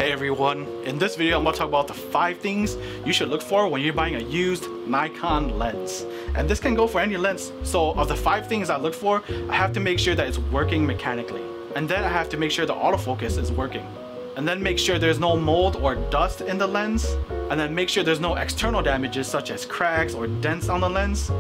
Hey everyone, in this video I'm going to talk about the 5 things you should look for when you're buying a used Nikon lens. And this can go for any lens. So of the 5 things I look for, I have to make sure that it's working mechanically. And then I have to make sure the autofocus is working. And then make sure there's no mold or dust in the lens. And then make sure there's no external damages such as cracks or dents on the lens.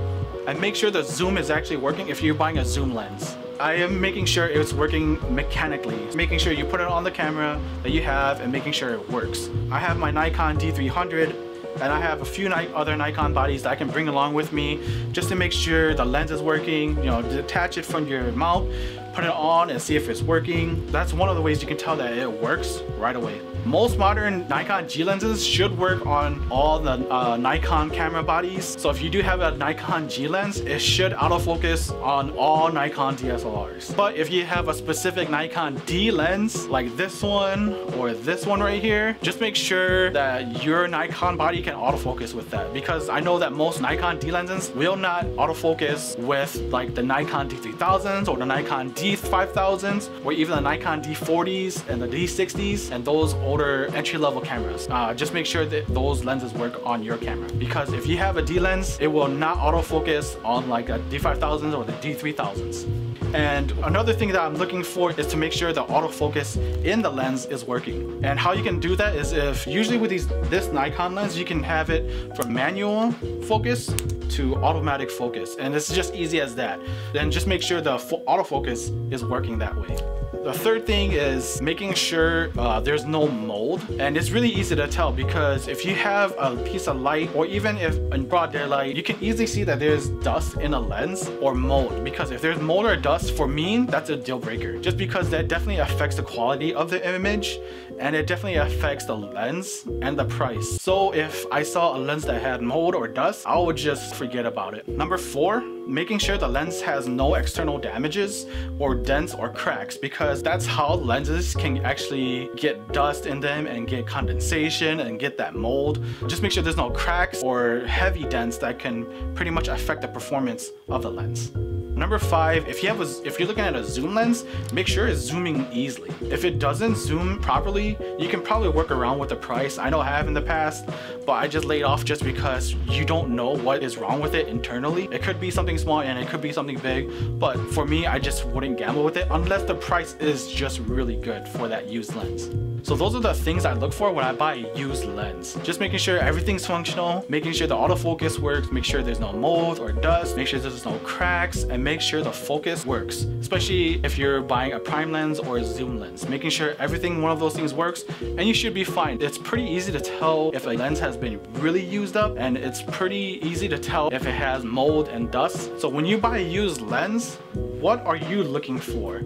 And make sure the zoom is actually working if you're buying a zoom lens. I am making sure it's working mechanically, making sure you put it on the camera that you have and making sure it works. I have my Nikon D300 and I have a few other Nikon bodies that I can bring along with me just to make sure the lens is working. You know, detach it from your mount, put it on and see if it's working. That's one of the ways you can tell that it works right away. Most modern Nikon G lenses should work on all the Nikon camera bodies. So if you do have a Nikon G lens, it should autofocus on all Nikon DSLRs. But if you have a specific Nikon D lens, like this one or this one right here, just make sure that your Nikon body can autofocus with that. Because I know that most Nikon D lenses will not autofocus with like the Nikon D3000s or the Nikon D5000s or even the Nikon D40s and the D60s and those older entry-level cameras. Just make sure that those lenses work on your camera, because if you have a D lens, it will not autofocus on like a D5000s or the D3000s. And another thing that I'm looking for is to make sure the autofocus in the lens is working. And how you can do that is if usually with this Nikon lens, you can have it from manual focus to automatic focus, and it's just easy as that. Then just make sure the autofocus is working that way. The third thing is making sure there's no mold, and it's really easy to tell because if you have a piece of light or even if in broad daylight, you can easily see that there's dust in a lens or mold, because if there's mold or dust, for me, that's a deal breaker, just because that definitely affects the quality of the image and it definitely affects the lens and the price. So if I saw a lens that had mold or dust, I would just forget about it. Number 4, making sure the lens has no external damages or dents or cracks, because that's how lenses can actually get dust in them and get condensation and get that mold. Just make sure there's no cracks or heavy dents that can pretty much affect the performance of the lens. Number 5, if you're looking at a zoom lens, make sure it's zooming easily. If it doesn't zoom properly, you can probably work around with the price. I know I have in the past, but I just laid off just because you don't know what is wrong with it internally. It could be something small and it could be something big, but for me, I just wouldn't gamble with it unless the price is just really good for that used lens. So those are the things I look for when I buy a used lens. Just making sure everything's functional, making sure the autofocus works, make sure there's no mold or dust, make sure there's no cracks, and make sure the focus works. Especially if you're buying a prime lens or a zoom lens. Making sure everything, one of those things works, and you should be fine. It's pretty easy to tell if a lens has been really used up, and it's pretty easy to tell if it has mold and dust. So when you buy a used lens, what are you looking for?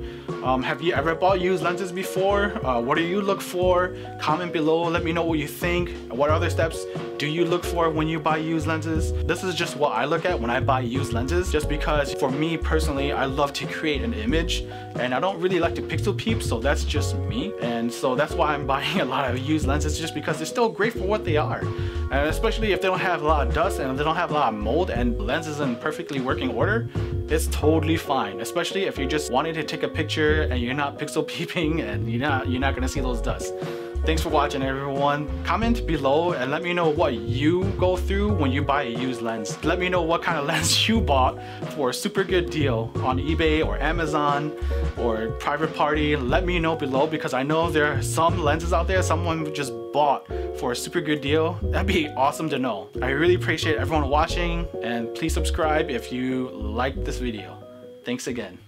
Have you ever bought used lenses before? What do you look for? Comment below, let me know what you think. What other steps do you look for when you buy used lenses? This is just what I look at when I buy used lenses, just because for me personally, I love to create an image and I don't really like to pixel peep, so that's just me. And so that's why I'm buying a lot of used lenses, just because they're still great for what they are. And especially if they don't have a lot of dust and they don't have a lot of mold and the lens is in perfectly working order, it's totally fine. Especially if you're just wanting to take a picture and you're not pixel peeping and you're not gonna see those dust. Thanks for watching, everyone. Comment below and let me know what you go through when you buy a used lens. Let me know what kind of lens you bought for a super good deal on eBay or Amazon or private party. Let me know below, because I know there are some lenses out there someone just bought for a super good deal. That'd be awesome to know. I really appreciate everyone watching, and please subscribe if you liked this video. Thanks again.